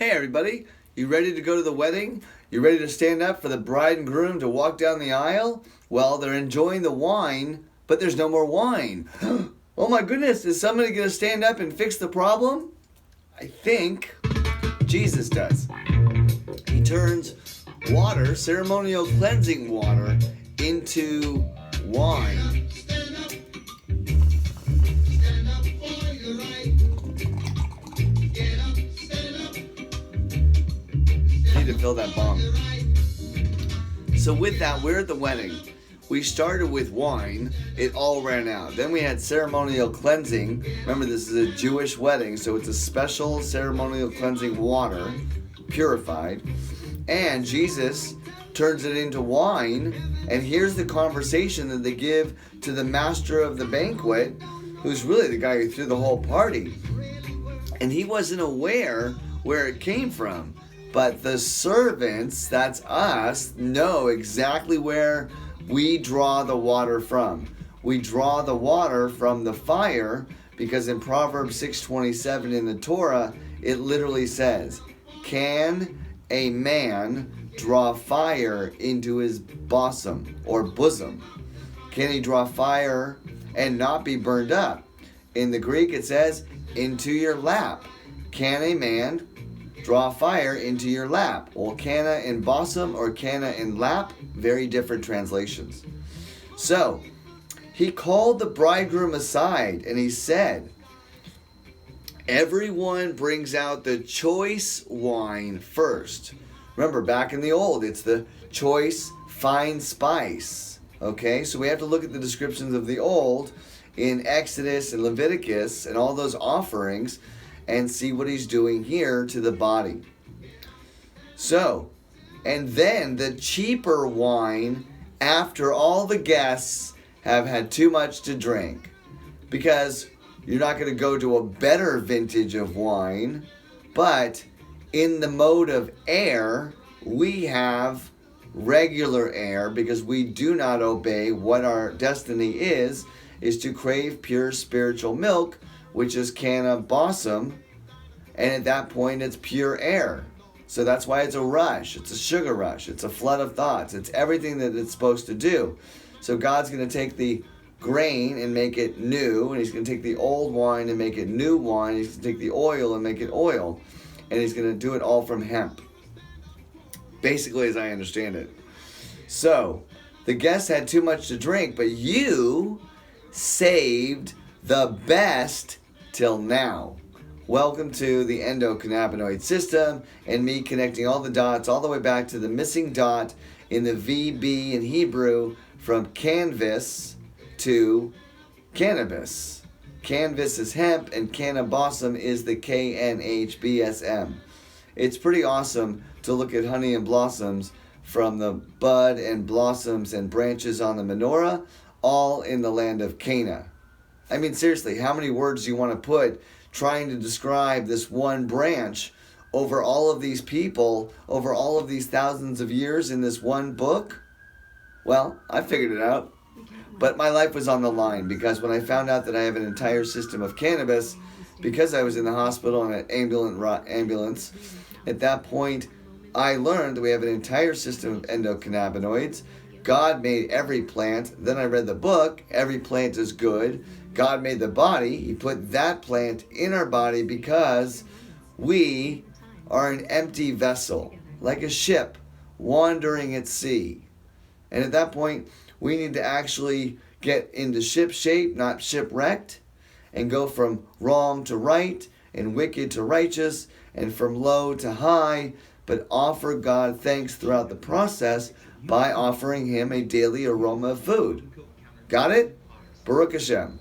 Hey everybody, you ready to go to the wedding? You ready to stand up for the bride and groom to walk down the aisle? Well, they're enjoying the wine, but there's no more wine. Oh my goodness, is somebody going to stand up and fix the problem? I think Jesus does. He turns water, ceremonial cleansing water, into wine. To fill that bong. So with that, we're at the wedding. We started with wine. It all ran out. Then we had ceremonial cleansing. Remember, this is a Jewish wedding, so it's a special ceremonial cleansing water, purified. And Jesus turns it into wine. And here's the conversation that they give to the master of the banquet, who's really the guy who threw the whole party. And he wasn't aware where it came from. But the servants, that's us, know exactly where we draw the water from. We draw the water from the fire because in Proverbs 6:27 in the Torah, it literally says, "Can a man draw fire into his bosom or bosom? Can he draw fire and not be burned up?" In the Greek, it says, "into your lap." Can a man draw fire into your lap? Well, Cana and Bosom or Cana and lap, very different translations. So, he called the bridegroom aside and he said, "Everyone brings out the choice wine first." Remember, back in the old, it's the choice fine spice. Okay, so we have to look at the descriptions of the old in Exodus and Leviticus and all those offerings and see what he's doing here to the body. So, and then the cheaper wine after all the guests have had too much to drink. Because you're not going to go to a better vintage of wine, but in the mode of air, we have regular air because we do not obey what our destiny is to crave pure spiritual milk, which is Cana Bosom, and at that point it's pure air. So that's why it's a rush. It's a sugar rush. It's a flood of thoughts. It's everything that it's supposed to do. So God's going to take the grain and make it new, and he's going to take the old wine and make it new wine. He's going to take the oil and make it oil, and he's going to do it all from hemp. Basically, as I understand it. So the guests had too much to drink, but you saved the best till now. Welcome to the Endo Cannabinoid system and me connecting all the dots all the way back to the missing dot in the VB in Hebrew from canvas to cannabis. Canvas is hemp and Cannabis is the KNHBSM. It's pretty awesome to look at honey and blossoms from the bud and blossoms and branches on the menorah, all in the land of Cana. I mean, seriously, how many words do you want to put trying to describe this one branch over all of these people, over all of these thousands of years in this one book? Well, I figured it out. But my life was on the line because when I found out that I have an entire system of cannabis, because I was in the hospital and an ambulance, at that point, I learned that we have an entire system of endocannabinoids. God made every plant. Then I read the book. Every plant is good. God made the body. He put that plant in our body because we are an empty vessel, like a ship wandering at sea. And at that point, we need to actually get into ship shape, not shipwrecked, and go from wrong to right, and wicked to righteous, and from low to high, but offer God thanks throughout the process by offering him a daily aroma of food. Got it? Baruch Hashem.